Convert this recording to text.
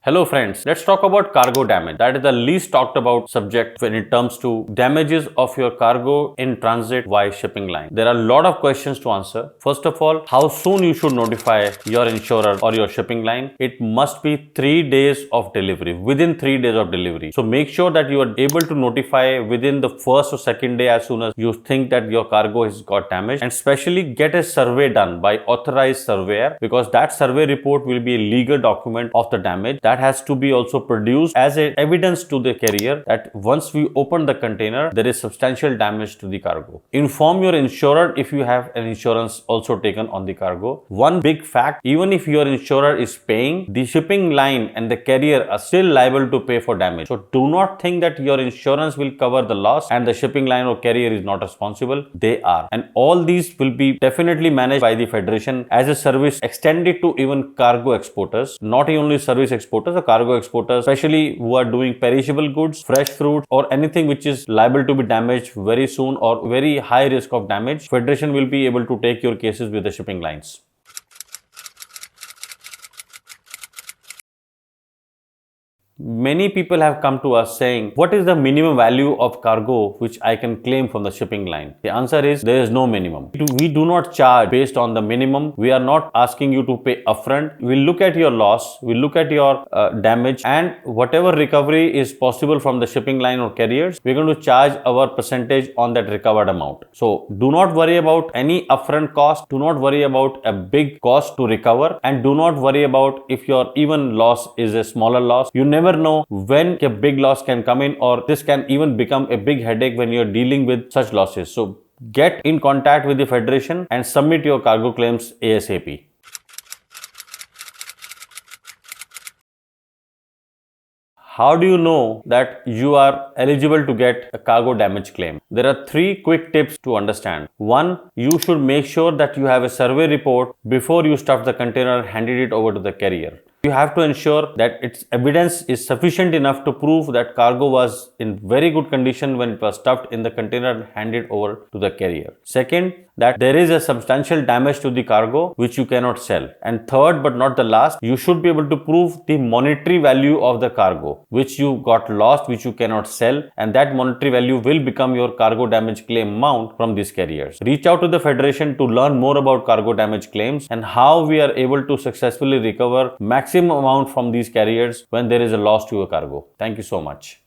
Hello friends, let's talk about cargo damage. That is the least talked about subject when it comes to damages of your cargo in transit via shipping line. There are a lot of questions to answer. First of all, how soon you should notify your insurer or your shipping line? It must be 3 days of delivery, within 3 days of delivery. So make sure that you are able to notify within the first or second day as soon as you think that your cargo has got damaged, and especially get a survey done by authorized surveyor, because that survey report will be a legal document of the damage that has to be also produced as a evidence to the carrier that once we open the container, there is substantial damage to the cargo. Inform your insurer if you have an insurance also taken on the cargo. One big fact, even if your insurer is paying, the shipping line and the carrier are still liable to pay for damage. So do not think that your insurance will cover the loss and the shipping line or carrier is not responsible. They are. And all these will be definitely managed by the Federation as a service extended to even cargo exporters, not only service exporters or cargo exporters, especially who are doing perishable goods, fresh fruit, or anything which is liable to be damaged very soon or very high risk of damage. Federation will be able to take your cases with the shipping lines. Many people have come to us saying, what is the minimum value of cargo which I can claim from the shipping line? The answer is there is no minimum. We do not charge based on the minimum. We are not asking you to pay upfront. We look at your loss, we look at your damage, and whatever recovery is possible from the shipping line or carriers, we're going to charge our percentage on that recovered amount. So do not worry about any upfront cost. Do not worry about a big cost to recover, and do not worry about if your even loss is a smaller loss. You never know when a big loss can come in, or this can even become a big headache when you're dealing with such losses. So get in contact with the Federation and submit your cargo claims ASAP. How do you know that you are eligible to get a cargo damage claim? There are 3 quick tips to understand. 1. You should make sure that you have a survey report before you stuff the container and handed it over to the carrier. You have to ensure that its evidence is sufficient enough to prove that cargo was in very good condition when it was stuffed in the container and handed over to the carrier. Second, that there is a substantial damage to the cargo which you cannot sell. And third, but not the last, you should be able to prove the monetary value of the cargo which you got lost, which you cannot sell, and that monetary value will become your cargo damage claim amount from these carriers. Reach out to the Federation to learn more about cargo damage claims and how we are able to successfully recover maximum amount from these carriers when there is a loss to your cargo. Thank you so much.